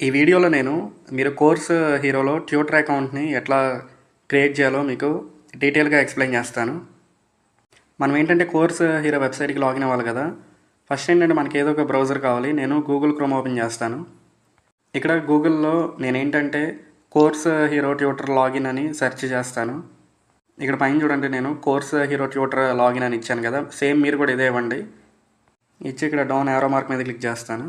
ఈ వీడియోలో నేను మీరు కోర్స్ హీరోలో ట్యూటర్ అకౌంట్ని ఎట్లా క్రియేట్ చేయాలో మీకు డీటెయిల్గా ఎక్స్ప్లెయిన్ చేస్తాను. మనం ఏంటంటే కోర్స్ హీరో వెబ్సైట్కి లాగిన్ అవ్వాలి కదా. ఫస్ట్ ఏంటంటే మనకి ఏదో ఒక బ్రౌజర్ కావాలి. నేను గూగుల్ క్రోమ్ ఓపెన్ చేస్తాను. ఇక్కడ గూగుల్లో నేనేంటంటే కోర్స్ హీరో ట్యూటర్ లాగిన్ అని సెర్చ్ చేస్తాను. ఇక్కడ పైన చూడండి, నేను కోర్స్ హీరో ట్యూటర్ లాగిన్ అని ఇచ్చాను కదా. సేమ్ మీరు కూడా ఇదే ఇవ్వండి. ఇచ్చి ఇక్కడ డౌన్ యారో మార్క్ మీద క్లిక్ చేస్తాను.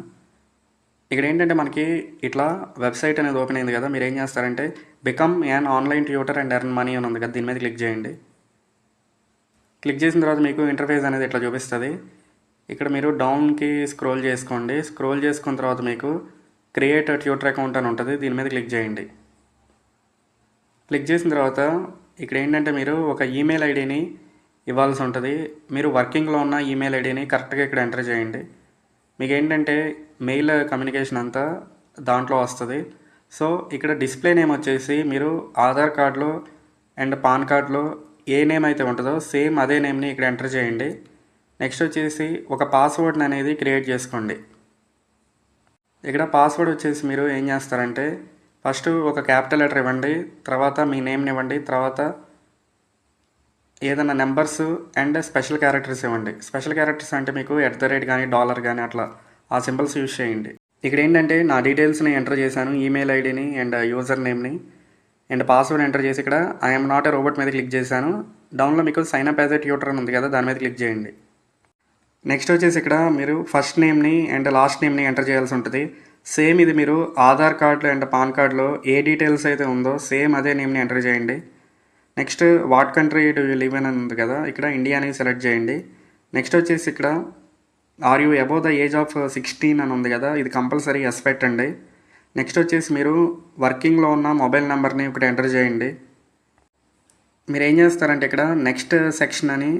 ఇక్కడ ఏంటంటే మనకి ఇట్లా వెబ్సైట్ అనేది ఓపెన్ అయింది కదా. మీరు ఏం చేస్తారంటే become an online tutor and earn money అని ఉంది కదా, దీని మీద క్లిక్ చేయండి. క్లిక్ చేసిన తర్వాత మీకు ఇంటర్ఫేస్ అనేది ఇట్లా చూపిస్తుంది. ఇక్కడ మీరు డౌన్కి స్క్రోల్ చేసుకోండి. స్క్రోల్ చేసుకున్న తర్వాత మీకు క్రియేట్ ట్యూటర్ అకౌంట్ అని ఉంటుంది, దీని మీద క్లిక్ చేయండి. క్లిక్ చేసిన తర్వాత ఇక్కడ ఏంటంటే మీరు ఒక ఈమెయిల్ ఐడిని ఇవ్వాల్సి ఉంటుంది. మీరు వర్కింగ్లో ఉన్న ఈమెయిల్ ఐడిని కరెక్ట్గా ఇక్కడ ఎంటర్ చేయండి. మీకు ఏంటంటే మెయిల్ కమ్యూనికేషన్ అంతా దాంట్లో వస్తుంది. సో ఇక్కడ డిస్ప్లే నేమ్ వచ్చేసి మీరు ఆధార్ కార్డులో అండ్ పాన్ కార్డులో ఏ నేమ్ అయితే ఉంటుందో సేమ్ అదే నేమ్ని ఇక్కడ ఎంటర్ చేయండి. నెక్స్ట్ వచ్చేసి ఒక పాస్వర్డ్ని అనేది క్రియేట్ చేసుకోండి. ఇక్కడ పాస్వర్డ్ వచ్చేసి మీరు ఏం చేస్తారంటే ఫస్ట్ ఒక క్యాపిటల్ లెటర్ ఇవ్వండి, తర్వాత మీ నేమ్ని ఇవ్వండి, తర్వాత ఏదైనా నెంబర్స్ అండ్ స్పెషల్ క్యారెక్టర్స్ ఇవ్వండి. స్పెషల్ క్యారెక్టర్స్ అంటే మీకు @ కానీ $, కానీ అట్లా ఆ సింబల్స్ యూజ్ చేయండి. ఇక్కడ ఏంటంటే నా డీటెయిల్స్ని ఎంటర్ చేశాను, ఈమెయిల్ ఐడిని అండ్ యూజర్ నేమ్ని అండ్ పాస్వర్డ్ ఎంటర్ చేసి ఇక్కడ ఐఎమ్ నాట్ ఏ రోబోట్ మీద క్లిక్ చేశాను. డౌన్లో మీకు sign up as a tutor అని ఉంది కదా, దాని మీద క్లిక్ చేయండి. నెక్స్ట్ వచ్చేసి ఇక్కడ మీరు ఫస్ట్ నేమ్ని అండ్ లాస్ట్ నేమ్ని ఎంటర్ చేయాల్సి ఉంటుంది. సేమ్ ఇది మీరు ఆధార్ కార్డులో అండ్ పాన్ కార్డులో ఏ డీటెయిల్స్ అయితే ఉందో సేమ్ అదే నేమ్ని ఎంటర్ చేయండి. Next what country do you live అని ఉంది కదా, ఇక్కడ ఇండియా అని సెలెక్ట్ చేయండి. నెక్స్ట్ వచ్చేసి ఇక్కడ are you above the age of 16 అని ఉంది కదా, ఇది కంపల్సరీ ఎస్ పెట్టండి. నెక్స్ట్ వచ్చేసి మీరు వర్కింగ్లో ఉన్న మొబైల్ నెంబర్ని ఒకటి ఎంటర్ చేయండి. మీరు ఏం చేస్తారంటే ఇక్కడ నెక్స్ట్ సెక్షన్ అని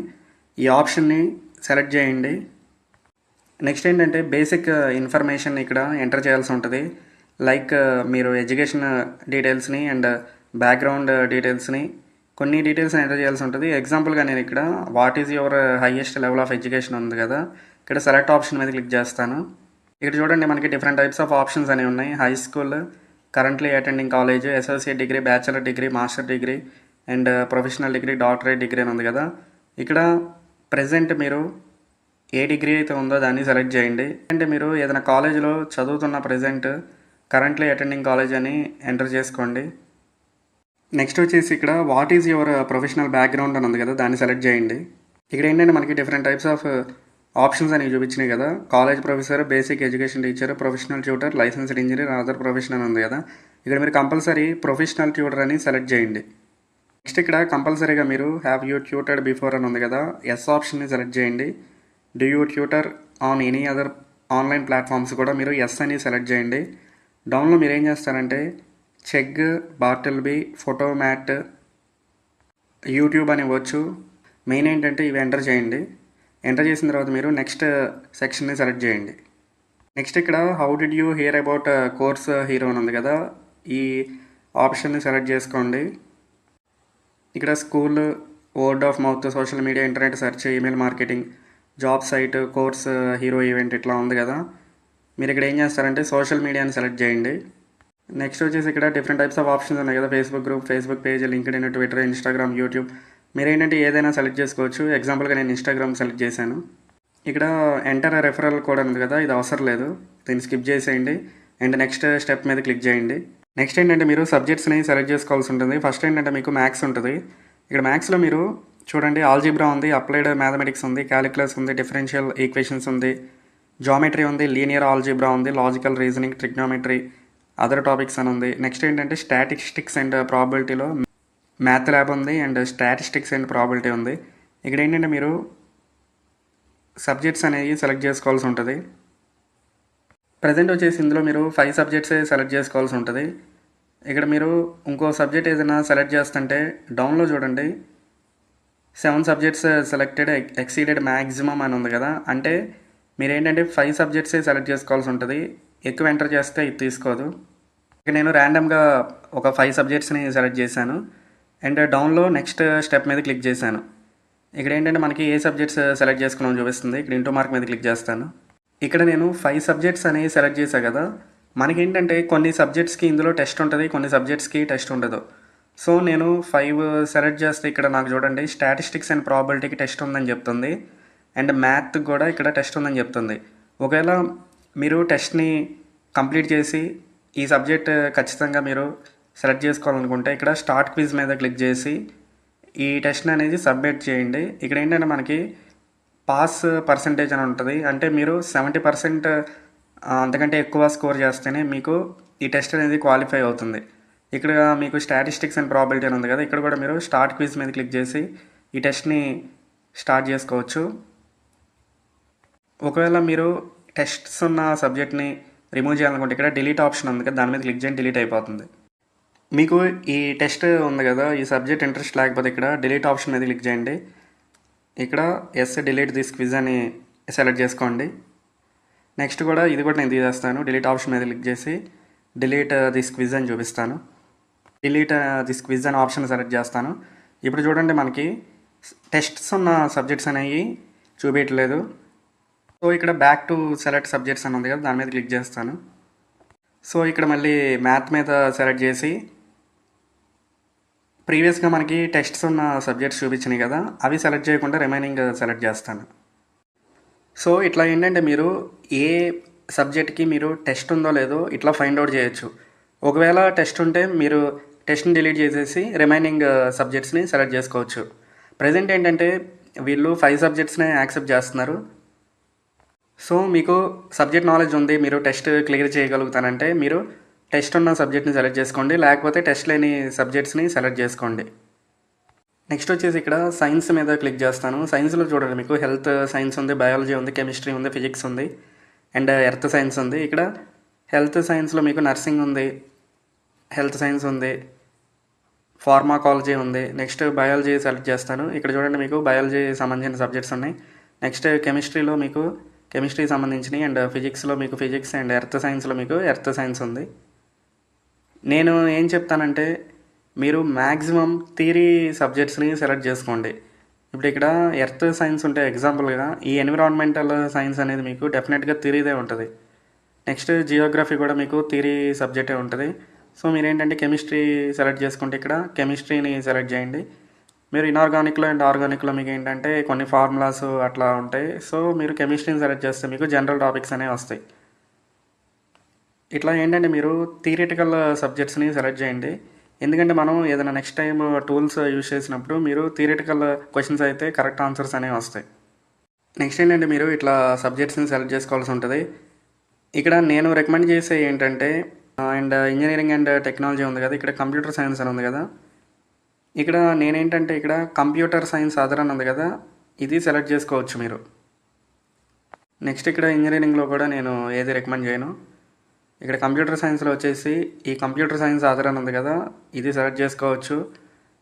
ఈ ఆప్షన్ని సెలెక్ట్ చేయండి. నెక్స్ట్ ఏంటంటే బేసిక్ ఇన్ఫర్మేషన్ ఇక్కడ ఎంటర్ చేయాల్సి ఉంటుంది. లైక్ మీరు ఎడ్యుకేషన్ డీటెయిల్స్ని అండ్ బ్యాక్గ్రౌండ్ డీటెయిల్స్ని కొన్ని డీటెయిల్స్ ఎంటర్ చేయాల్సి ఉంటుంది. ఎగ్జాంపుల్గా నేను ఇక్కడ what is your highest level of education ఉంది కదా, ఇక్కడ సెలెక్ట్ ఆప్షన్ మీద క్లిక్ చేస్తాను. ఇక్కడ చూడండి మనకి డిఫరెంట్ టైప్స్ ఆఫ్ ఆప్షన్స్ అనేవి ఉన్నాయి. High school, currently attending college, associate degree, bachelor degree, master degree and professional degree, doctorate degree అని ఉంది కదా. ఇక్కడ ప్రజెంట్ మీరు ఏ డిగ్రీ అయితే ఉందో దాన్ని సెలెక్ట్ చేయండి. అంటే మీరు ఏదైనా కాలేజీలో చదువుతున్న ప్రజెంట్ కరెంట్లీ అటెండింగ్ కాలేజ్ అని ఎంటర్ చేసుకోండి. నెక్స్ట్ వచ్చేసి ఇక్కడ what is your professional background అని ఉంది కదా, దాన్ని సెలెక్ట్ చేయండి. ఇక్కడ ఏంటంటే మనకి డిఫరెంట్ టైప్స్ ఆఫ్ ఆప్షన్స్ అనేవి చూపించినాయి కదా. College professor, basic education teacher, professional tutor, licensed engineer, other profession అని ఉంది కదా. ఇక్కడ మీరు కంపల్సరీ ప్రొఫెషనల్ ట్యూటర్ అని సెలెక్ట్ చేయండి. నెక్స్ట్ ఇక్కడ కంపల్సరీగా మీరు హ్యావ్ యూ ట్యూటర్డ్ బిఫోర్ అని ఉంది కదా, ఎస్ ఆప్షన్ని సెలెక్ట్ చేయండి. Do you tutor on any other online platforms కూడా మీరు ఎస్ అని సెలెక్ట్ చేయండి. డౌన్లో మీరు ఏం చేస్తారంటే చెగ్, బార్టెల్బీ, ఫోటోమ్యాట్, యూట్యూబ్ అని ఇవ్వచ్చు. మెయిన్ ఏంటంటే ఇవి ఎంటర్ చేయండి. ఎంటర్ చేసిన తర్వాత మీరు నెక్స్ట్ సెక్షన్ని సెలెక్ట్ చేయండి. నెక్స్ట్ ఇక్కడ how did you hear about Course Hero అని ఉంది కదా, ఈ ఆప్షన్ని సెలెక్ట్ చేసుకోండి. ఇక్కడ school, word of mouth, social media, internet search, email marketing, job site, Course Hero event ఇట్లా ఉంది కదా. మీరు ఇక్కడ ఏం చేస్తారంటే సోషల్ మీడియాని సెలెక్ట్ చేయండి. నెక్స్ట్ వచ్చేసి ఇక్కడ డిఫరెంట్ టైప్స్ ఆఫ్ ఆప్షన్స్ ఉన్నాయి కదా, Facebook group, Facebook page, LinkedIn, Twitter, Instagram, YouTube. మీరు ఏంటంటే ఏదైనా సెలెక్ట్ చేసుకోవచ్చు. ఎగ్జాంపుల్గా నేను ఇన్స్టాగ్రామ్ సెలెక్ట్ చేశాను. ఇక్కడ ఎంటర్ రెఫరల్ కోడ్ ఉంది కదా, ఇది అవసరం లేదు, దీన్ని స్కిప్ చేసేయండి అండ్ నెక్స్ట్ స్టెప్ మీద క్లిక్ చేయండి. నెక్స్ట్ ఏంటంటే మీరు సబ్జెక్ట్స్ని సెలెక్ట్ చేసుకోవాల్సి ఉంటుంది. ఫస్ట్ ఏంటంటే మీకు మ్యాథ్స్ ఉంటుంది. ఇక్కడ మ్యాథ్స్లో మీరు చూడండి ఆల్జీబ్రా ఉంది, అప్లైడ్ మ్యాథమెటిక్స్ ఉంది, క్యాలిక్యులస్ ఉంది, డిఫరెన్షియల్ ఈక్వేషన్స్ ఉంది, జామెట్రీ ఉంది, లీనియర్ ఆల్జీబ్రా ఉంది, logical reasoning, trigonometry, other topics అని ఉంది. నెక్స్ట్ ఏంటంటే స్టాటిస్టిక్స్ అండ్ ప్రాబిలిటీలో మ్యాథ్ ల్యాబ్ ఉంది అండ్ స్టాటిస్టిక్స్ అండ్ ప్రాబిలిటీ ఉంది. ఇక్కడ ఏంటంటే మీరు సబ్జెక్ట్స్ అనేవి సెలెక్ట్ చేసుకోవాల్సి ఉంటుంది. ప్రజెంట్ వచ్చేసి ఇందులో మీరు 5 సబ్జెక్ట్సే సెలెక్ట్ చేసుకోవాల్సి ఉంటుంది. ఇక్కడ మీరు ఇంకో సబ్జెక్ట్ ఏదైనా సెలెక్ట్ చేస్తుంటే డౌన్లో చూడండి 7 సబ్జెక్ట్స్ సెలెక్టెడ్ ఎక్సీడెడ్ మ్యాక్సిమం అని ఉంది కదా, అంటే మీరు ఏంటంటే 5 సబ్జెక్ట్సే సెలెక్ట్ చేసుకోవాల్సి ఉంటుంది. ఎక్కువ ఎంటర్ చేస్తే ఇది తీసుకోదు. ఇక నేను ర్యాండమ్గా ఒక 5 సబ్జెక్ట్స్ని సెలెక్ట్ చేశాను అండ్ డౌన్లో నెక్స్ట్ స్టెప్ మీద క్లిక్ చేశాను. ఇక్కడ ఏంటంటే మనకి ఏ సబ్జెక్ట్స్ సెలెక్ట్ చేసుకున్నామని చూపిస్తుంది. ఇక్కడ ఇంటూ మార్క్ మీద క్లిక్ చేస్తాను. ఇక్కడ నేను 5 సబ్జెక్ట్స్ అనేవి సెలెక్ట్ చేశాను కదా, మనకేంటంటే కొన్ని సబ్జెక్ట్స్కి ఇందులో టెస్ట్ ఉంటుంది, కొన్ని సబ్జెక్ట్స్కి టెస్ట్ ఉండదు. సో నేను 5 సెలెక్ట్ చేస్తే ఇక్కడ నాకు చూడండి స్టాటిస్టిక్స్ అండ్ ప్రాబబిలిటీకి టెస్ట్ ఉందని చెప్తుంది, అండ్ మ్యాథ్కి కూడా ఇక్కడ టెస్ట్ ఉందని చెప్తుంది. ఒకవేళ మీరు టెస్ట్ని కంప్లీట్ చేసి ఈ సబ్జెక్ట్ ఖచ్చితంగా మీరు సెలెక్ట్ చేసుకోవాలనుకుంటే ఇక్కడ స్టార్ట్ క్విజ్ మీద క్లిక్ చేసి ఈ టెస్ట్ అనేది సబ్మిట్ చేయండి. ఇక్కడ ఏంటంటే మనకి పాస్ పర్సంటేజ్ అని ఉంటుంది, అంటే మీరు 70% అంతకంటే ఎక్కువ స్కోర్ చేస్తేనే మీకు ఈ టెస్ట్ అనేది క్వాలిఫై అవుతుంది. ఇక్కడ మీకు స్టాటిస్టిక్స్ అండ్ ప్రాబిలిటీ అని ఉంది కదా, ఇక్కడ కూడా మీరు స్టార్ట్ క్విజ్ మీద క్లిక్ చేసి ఈ టెస్ట్ని స్టార్ట్ చేసుకోవచ్చు. ఒకవేళ మీరు టెస్ట్స్ ఉన్న సబ్జెక్ట్ని రిమూవ్ చేయాలనుకుంటే ఇక్కడ డిలీట్ ఆప్షన్ ఉంది కదా, దాని మీద క్లిక్ చేయండి, డిలీట్ అయిపోతుంది. మీకు ఈ టెస్ట్ ఉంది కదా, ఈ సబ్జెక్ట్ ఇంట్రెస్ట్ లేకపోతే ఇక్కడ డిలీట్ ఆప్షన్ మీద క్లిక్ చేయండి. ఇక్కడ ఎస్ డిలీట్ దిస్ క్విజ్ అని సెలెక్ట్ చేసుకోండి. నెక్స్ట్ కూడా ఇది కూడా నేను తీసేస్తాను, డిలీట్ ఆప్షన్ మీద క్లిక్ చేసి డిలీట్ దిస్ క్విజ్ అని చూపిస్తాను. డిలీట్ దిస్ క్విజ్ అని ఆప్షన్ సెలెక్ట్ చేస్తాను. ఇప్పుడు చూడండి మనకి టెస్ట్స్ ఉన్న సబ్జెక్ట్స్ అనేవి చూపించట్లేదు. సో ఇక్కడ బ్యాక్ టు సెలెక్ట్ సబ్జెక్ట్స్ అని ఉంది కదా, దాని మీద క్లిక్ చేస్తాను. సో ఇక్కడ మళ్ళీ మ్యాథ్ మీద సెలెక్ట్ చేసి ప్రీవియస్గా మనకి టెస్ట్స్ ఉన్న సబ్జెక్ట్స్ చూపించినాయి కదా, అవి సెలెక్ట్ చేయకుండా రిమైనింగ్ సెలెక్ట్ చేస్తాను. సో ఇట్లా ఏంటంటే మీరు ఏ సబ్జెక్ట్కి మీరు టెస్ట్ ఉందో లేదో ఇట్లా ఫైండ్ అవుట్ చేయొచ్చు. ఒకవేళ టెస్ట్ ఉంటే మీరు టెస్ట్ని డిలీట్ చేసేసి రిమైనింగ్ సబ్జెక్ట్స్ని సెలెక్ట్ చేసుకోవచ్చు. ప్రజెంట్ ఏంటంటే వీళ్ళు 5 సబ్జెక్ట్స్ని యాక్సెప్ట్ చేస్తున్నారు. సో మీకు సబ్జెక్ట్ నాలెడ్జ్ ఉంది, మీరు టెస్ట్ క్లియర్ చేయగలుగుతానంటే మీరు టెస్ట్ ఉన్న సబ్జెక్ట్ని సెలెక్ట్ చేసుకోండి, లేకపోతే టెస్ట్ లేని సబ్జెక్ట్స్ని సెలెక్ట్ చేసుకోండి. నెక్స్ట్ వచ్చేసి ఇక్కడ సైన్స్ మీద క్లిక్ చేస్తాను. సైన్స్లో చూడండి మీకు హెల్త్ సైన్స్ ఉంది, బయాలజీ ఉంది, కెమిస్ట్రీ ఉంది, ఫిజిక్స్ ఉంది, అండ్ ఎర్త్ సైన్స్ ఉంది. ఇక్కడ హెల్త్ సైన్స్లో మీకు నర్సింగ్ ఉంది, హెల్త్ సైన్స్ ఉంది, ఫార్మాకాలజీ ఉంది. నెక్స్ట్ బయాలజీ సెలెక్ట్ చేస్తాను. ఇక్కడ చూడండి మీకు బయాలజీ సంబంధించిన సబ్జెక్ట్స్ ఉన్నాయి. నెక్స్ట్ కెమిస్ట్రీలో మీకు కెమిస్ట్రీ సంబంధించినవి, అండ్ ఫిజిక్స్లో మీకు ఫిజిక్స్, అండ్ ఎర్త్ సైన్స్లో మీకు ఎర్త్ సైన్స్ ఉంది. నేను ఏం చెప్తానంటే మీరు మ్యాక్సిమం థియరీ సబ్జెక్ట్స్ని సెలెక్ట్ చేసుకోండి. ఇప్పుడు ఇక్కడ ఎర్త్ సైన్స్ ఉంటే ఎగ్జాంపుల్గా ఈ ఎన్విరాన్మెంటల్ సైన్స్ అనేది మీకు డెఫినెట్గా థియరీదే ఉంటుంది. నెక్స్ట్ జియోగ్రఫీ కూడా మీకు థియరీ సబ్జెక్టే ఉంటుంది. సో మీరు ఏంటంటే కెమిస్ట్రీ సెలెక్ట్ చేసుకుంటే ఇక్కడ కెమిస్ట్రీని సెలెక్ట్ చేయండి. మీరు ఇనార్గానిక్లో అండ్ ఆర్గానిక్లో మీకు ఏంటంటే కొన్ని ఫార్ములాస్ అట్లా ఉంటాయి. సో మీరు కెమిస్ట్రీని సెలెక్ట్ చేస్తే మీకు జనరల్ టాపిక్స్ అనేవి వస్తాయి. ఇట్లా ఏంటంటే మీరు థియరిటికల్ సబ్జెక్ట్స్ని సెలెక్ట్ చేయండి, ఎందుకంటే మనం ఏదైనా నెక్స్ట్ టైం టూల్స్ యూజ్ చేసినప్పుడు మీరు థియరిటికల్ క్వశ్చన్స్ అయితే కరెక్ట్ ఆన్సర్స్ అనేవి వస్తాయి. నెక్స్ట్ ఏంటంటే మీరు ఇట్లా సబ్జెక్ట్స్ని సెలెక్ట్ చేసుకోవాల్సి ఉంటుంది. ఇక్కడ నేను రికమెండ్ చేసే ఏంటంటే అండ్ ఇంజనీరింగ్ అండ్ టెక్నాలజీ ఉంది కదా, ఇక్కడ కంప్యూటర్ సైన్స్ అని ఉంది కదా, ఇక్కడ నేనేంటంటే ఇక్కడ కంప్యూటర్ సైన్స్ అదర్ అని ఉంది కదా, ఇది సెలెక్ట్ చేసుకోవచ్చు మీరు. నెక్స్ట్ ఇక్కడ ఇంజనీరింగ్లో కూడా నేను ఏది రికమెండ్ చేయను. ఇక్కడ కంప్యూటర్ సైన్స్లో వచ్చేసి ఈ కంప్యూటర్ సైన్స్ అదర్ అని ఉంది కదా, ఇది సెలెక్ట్ చేసుకోవచ్చు.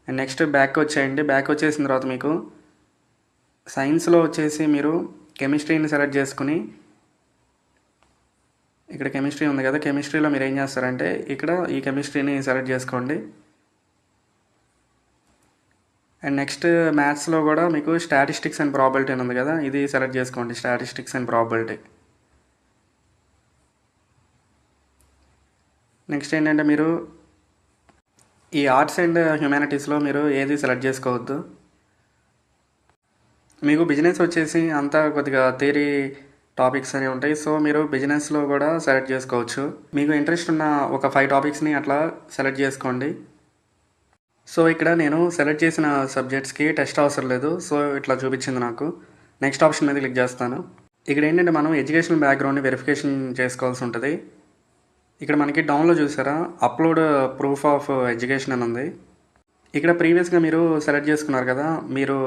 అండ్ నెక్స్ట్ బ్యాక్ వచ్చేయండి. బ్యాక్ వచ్చేసిన తర్వాత మీకు సైన్స్లో వచ్చేసి మీరు కెమిస్ట్రీని సెలెక్ట్ చేసుకుని ఇక్కడ కెమిస్ట్రీ ఉంది కదా, కెమిస్ట్రీలో మీరు ఏం చేస్తారంటే ఇక్కడ ఈ కెమిస్ట్రీని సెలెక్ట్ చేసుకోండి. అండ్ నెక్స్ట్ మ్యాథ్స్లో కూడా మీకు స్టాటిస్టిక్స్ అండ్ ప్రాబిలిటీ అని ఉంది కదా, ఇది సెలెక్ట్ చేసుకోండి, స్టాటిస్టిక్స్ అండ్ ప్రాబిలిటీ. నెక్స్ట్ ఏంటంటే మీరు ఈ ఆర్ట్స్ అండ్ హ్యుమానిటీస్లో మీరు ఏది సెలెక్ట్ చేసుకోవద్దు. మీకు బిజినెస్ వచ్చేసి అంతా కొద్దిగా థియరీ టాపిక్స్ అనేవి ఉంటాయి. సో మీరు బిజినెస్లో కూడా సెలెక్ట్ చేసుకోవచ్చు. మీకు ఇంట్రెస్ట్ ఉన్న ఒక 5 టాపిక్స్ని అట్లా సెలెక్ట్ చేసుకోండి. సో ఇక్కడ నేను సెలెక్ట్ చేసిన సబ్జెక్ట్స్కి టెస్ట్ అవసరం లేదు, సో ఇట్లా చూపించింది నాకు. నెక్స్ట్ ఆప్షన్ మీద క్లిక్ చేస్తాను. ఇక్కడ ఏంటంటే మనం ఎడ్యుకేషనల్ బ్యాక్గ్రౌండ్ని వెరిఫికేషన్ చేసుకోవాల్సి ఉంటుంది. ఇక్కడ మనకి డౌన్లో చూసారా అప్లోడ్ ప్రూఫ్ ఆఫ్ ఎడ్యుకేషన్ అని ఉంది. ఇక్కడ ప్రీవియస్గా మీరు సెలెక్ట్ చేసుకున్నారు కదా, మీరు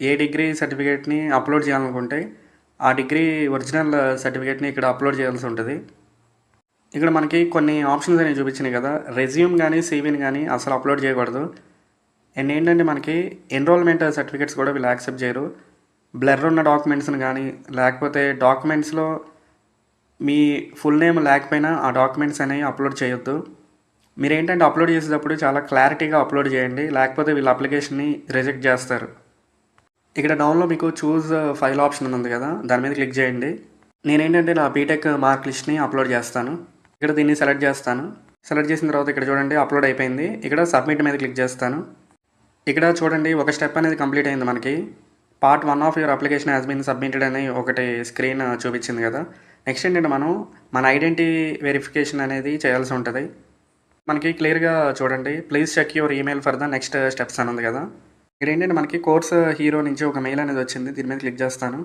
ఏ డిగ్రీ సర్టిఫికేట్ని అప్లోడ్ చేయాలనుకుంటే ఆ డిగ్రీ ఒరిజినల్ సర్టిఫికేట్ని ఇక్కడ అప్లోడ్ చేయాల్సి ఉంటుంది. ఇక్కడ మనకి కొన్ని ఆప్షన్స్ అనేవి చూపించినాయి కదా, రెజ్యూమ్ కానీ సీవీని కానీ అసలు అప్లోడ్ చేయకూడదు. అండ్ ఏంటంటే మనకి ఎన్రోల్మెంట్ సర్టిఫికేట్స్ కూడా వీళ్ళు యాక్సెప్ట్ చేయరు. బ్లర్ ఉన్న డాక్యుమెంట్స్ని కానీ లేకపోతే డాక్యుమెంట్స్లో మీ ఫుల్ నేమ్ లేకపోయినా ఆ డాక్యుమెంట్స్ అనేవి అప్లోడ్ చేయొద్దు. మీరు ఏంటంటే అప్లోడ్ చేసేటప్పుడు చాలా క్లారిటీగా అప్లోడ్ చేయండి, లేకపోతే వీళ్ళ అప్లికేషన్ని రిజెక్ట్ చేస్తారు. ఇక్కడ డౌన్లో మీకు చూజ్ ఫైల్ ఆప్షన్ ఉంది కదా, దాని మీద క్లిక్ చేయండి. నేనేంటంటే నా బీటెక్ మార్క్ లిస్ట్ని అప్లోడ్ చేస్తాను. ఇక్కడ దీన్ని సెలెక్ట్ చేస్తాను. సెలెక్ట్ చేసిన తర్వాత ఇక్కడ చూడండి అప్లోడ్ అయిపోయింది. ఇక్కడ సబ్మిట్ మీద క్లిక్ చేస్తాను. ఇక్కడ చూడండి ఒక స్టెప్ అనేది కంప్లీట్ అయింది మనకి. Part 1 of your application has been submitted అని ఒకటి స్క్రీన్ చూపించింది కదా. నెక్స్ట్ ఏంటంటే మనం మన ఐడెంటిటీ వెరిఫికేషన్ అనేది చేయాల్సి ఉంటుంది. మనకి క్లియర్గా చూడండి, please check your email for the next steps అని ఉంది కదా. ఇక్కడ ఏంటంటే మనకి కోర్స్ హీరో నుంచి ఒక మెయిల్ అనేది వచ్చింది. దీని మీద క్లిక్ చేస్తాను.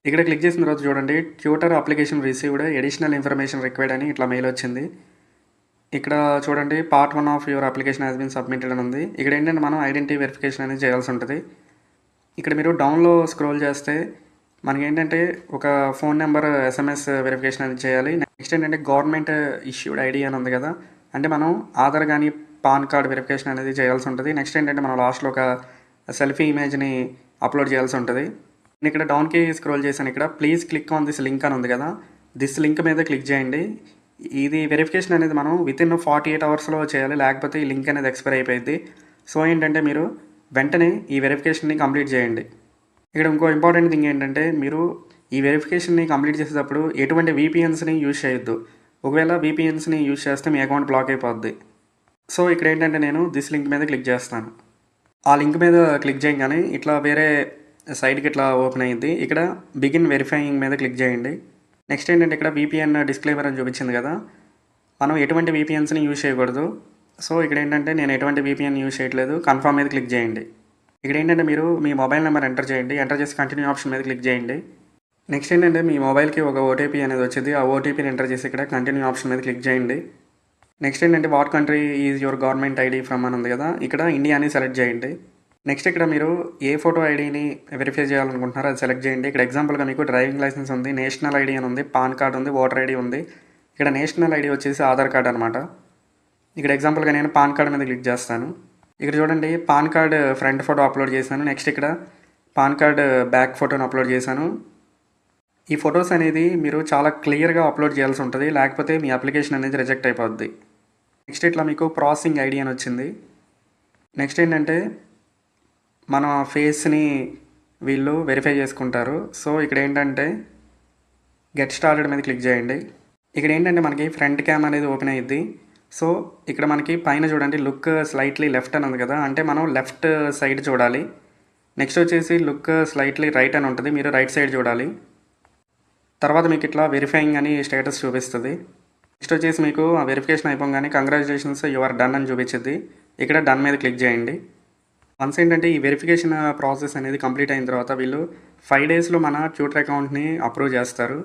ఇక్కడ క్లిక్ చేసిన తర్వాత చూడండి, tutor application received additional information required అని ఇట్లా మెయిల్ వచ్చింది. ఇక్కడ చూడండి part 1 of your application has been submitted అని ఉంది. ఇక్కడ ఏంటంటే మనం ఐడెంటిటీ వెరిఫికేషన్ అనేది చేయాల్సి ఉంటుంది. ఇక్కడ మీరు డౌన్లో స్క్రోల్ చేస్తే మనకి ఏంటంటే ఒక ఫోన్ నెంబర్ ఎస్ఎంఎస్ వెరిఫికేషన్ అనేది చేయాలి. నెక్స్ట్ ఏంటంటే గవర్నమెంట్ ఇష్యూడ్ ఐడి అని ఉంది కదా, అంటే మనం ఆధార్ కానీ పాన్ కార్డ్ వెరిఫికేషన్ అనేది చేయాల్సి ఉంటుంది. నెక్స్ట్ ఏంటంటే మనం లాస్ట్లో ఒక సెల్ఫీ ఇమేజ్ని అప్లోడ్ చేయాల్సి ఉంటుంది. నేను ఇక్కడ డౌన్కి స్క్రోల్ చేశాను. ఇక్కడ please click on this link అని ఉంది కదా, దిస్ లింక్ మీద క్లిక్ చేయండి. ఇది వెరిఫికేషన్ అనేది మనం వితిన్ 48 అవర్స్లో చేయాలి, లేకపోతే ఈ లింక్ అనేది ఎక్స్పైర్ అయిపోయింది. సో ఏంటంటే మీరు వెంటనే ఈ వెరిఫికేషన్ని కంప్లీట్ చేయండి. ఇక్కడ ఇంకో ఇంపార్టెంట్ థింగ్ ఏంటంటే మీరు ఈ వెరిఫికేషన్ని కంప్లీట్ చేసేటప్పుడు ఎటువంటి VPNsని యూజ్ చేయొద్దు. ఒకవేళ VPNsని యూజ్ చేస్తే మీ అకౌంట్ బ్లాక్ అయిపోద్ది. సో ఇక్కడ ఏంటంటే నేను దిస్ లింక్ మీద క్లిక్ చేస్తాను. ఆ లింక్ మీద క్లిక్ చేయగానే ఇట్లా వేరే సైట్కి ఇట్లా ఓపెన్ అయ్యింది. ఇక్కడ బిగిన్ వెరిఫైయింగ్ మీద క్లిక్ చేయండి. నెక్స్ట్ ఏంటంటే ఇక్కడ VPN డిస్క్లైమర్ అని చూపించింది కదా, మనం ఎటువంటి VPNsని యూజ్ చేయకూడదు. సో ఇక్కడ ఏంటంటే నేను ఎటువంటి VPN యూజ్ చేయట్లేదు. కన్ఫర్మ్ మీద క్లిక్ చేయండి. ఇక్కడ ఏంటంటే మీరు మీ మొబైల్ నెంబర్ ఎంటర్ చేయండి. ఎంటర్ చేసి కంటిన్యూ ఆప్షన్ మీద క్లిక్ చేయండి. నెక్స్ట్ ఏంటంటే మీ మొబైల్కి ఒక OTP అనేది వచ్చింది. ఆ OTPని ఎంటర్ చేసి ఇక్కడ కంటిన్యూ ఆప్షన్ మీద క్లిక్ చేయండి. నెక్స్ట్ ఏంటంటే what country is your government ID from అని ఉంది కదా, ఇక్కడ ఇండియా అని సెలెక్ట్ చేయండి. నెక్స్ట్ ఇక్కడ మీరు ఏ ఫోటో ఐడిని వెరిఫై చేయాలనుకుంటున్నారో అది సెలెక్ట్ చేయండి. ఇక్కడ ఎగ్జాంపుల్గా మీకు డ్రైవింగ్ లైసెన్స్ ఉంది, నేషనల్ ఐడి అని ఉంది, పాన్ కార్డ్ ఉంది, ఓటర్ ఐడి ఉంది. ఇక్కడ నేషనల్ ఐడి వచ్చేసి ఆధార్ కార్డ్ అనమాట. ఇక్కడ ఎగ్జాంపుల్గా నేను పాన్ కార్డ్ మీద క్లిక్ చేస్తాను. ఇక్కడ చూడండి pan card front photo upload చేశాను. నెక్స్ట్ ఇక్కడ పాన్ కార్డ్ బ్యాక్ ఫోటోని అప్లోడ్ చేశాను. ఈ ఫొటోస్ అనేది మీరు చాలా క్లియర్గా అప్లోడ్ చేయాల్సి ఉంటుంది, లేకపోతే మీ అప్లికేషన్ అనేది రిజెక్ట్ అయిపోద్ది. నెక్స్ట్ ఇట్లా మీకు ప్రాసెసింగ్ ఐడి అని వచ్చింది. నెక్స్ట్ ఏంటంటే మన ఫేస్ని వీళ్ళు వెరిఫై చేసుకుంటారు. సో ఇక్కడ ఏంటంటే గెట్ స్టార్టెడ్ మీద క్లిక్ చేయండి. ఇక్కడ ఏంటంటే మనకి ఫ్రంట్ క్యామ్ అనేది ఓపెన్ అయ్యిద్ది. సో ఇక్కడ మనకి పైన చూడండి లుక్ స్లైట్లీ లెఫ్ట్ అని ఉంది కదా, అంటే మనం లెఫ్ట్ సైడ్ చూడాలి. నెక్స్ట్ వచ్చేసి లుక్ స్లైట్లీ రైట్ అని ఉంటుంది, మీరు రైట్ సైడ్ చూడాలి. తర్వాత మీకు ఇట్లా వెరిఫైయింగ్ అని స్టేటస్ చూపిస్తుంది. నెక్స్ట్ వచ్చేసి మీకు ఆ వెరిఫికేషన్ అయిపోగానే కంగ్రాచులేషన్స్ యు ఆర్ డన్ అని చూపించింది. ఇక్కడ డన్ మీద క్లిక్ చేయండి. వన్స్ ఏంటంటే ఈ వెరిఫికేషన్ ప్రాసెస్ అనేది కంప్లీట్ అయిన తర్వాత వీళ్ళు 5 డేస్లో మన ట్యూటర్ అకౌంట్ని అప్రూవ్ చేస్తారు.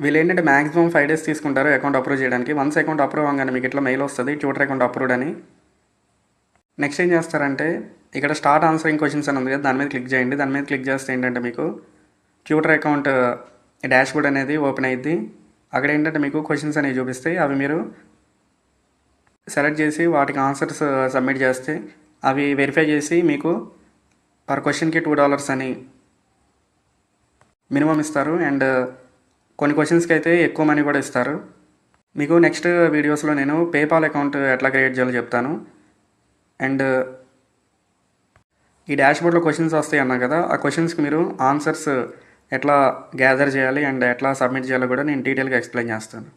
వీళ్ళు ఏంటంటే మ్యాక్సిమం 5 డేస్ తీసుకుంటారు అకౌంట్ అప్రూవ్ చేయడానికి. వన్స్ అకౌంట్ అప్రూవ్ అవ్వగానే మీకు ఇట్లా మెయిల్ వస్తుంది, ట్యూటర్ అకౌంట్ అప్రూవ్డ్ అని. నెక్స్ట్ ఏం చేస్తారంటే ఇక్కడ స్టార్ట్ ఆన్సరింగ్ క్వశ్చన్స్ అని ఉంది కదా, దాని మీద క్లిక్ చేయండి. దాని మీద క్లిక్ చేస్తే ఏంటంటే మీకు ట్యూటర్ అకౌంట్ డాష్బోర్డ్ అనేది ఓపెన్ అయ్యిద్ది. అక్కడ ఏంటంటే మీకు క్వశ్చన్స్ అనేవి చూపిస్తాయి. అవి మీరు సెలెక్ట్ చేసి వాటికి ఆన్సర్స్ సబ్మిట్ చేస్తే అవి వెరిఫై చేసి మీకు పర్ క్వశ్చన్కి $2 అని మినిమం ఇస్తారు. అండ్ కొన్ని క్వశ్చన్స్కి అయితే ఎక్కువ మనీ కూడా ఇస్తారు. మీకు నెక్స్ట్ వీడియోస్లో నేను పేపాల్ అకౌంట్ ఎట్లా క్రియేట్ చేయాలో చెప్తాను. అండ్ ఈ డాష్బోర్డ్లో క్వశ్చన్స్ వస్తాయి అన్నా కదా, ఆ క్వశ్చన్స్కి మీరు ఆన్సర్స్ ఎట్లా గ్యాదర్ చేయాలి అండ్ ఎట్లా సబ్మిట్ చేయాలో కూడా నేను డీటెయిల్గా ఎక్స్ప్లెయిన్ చేస్తాను.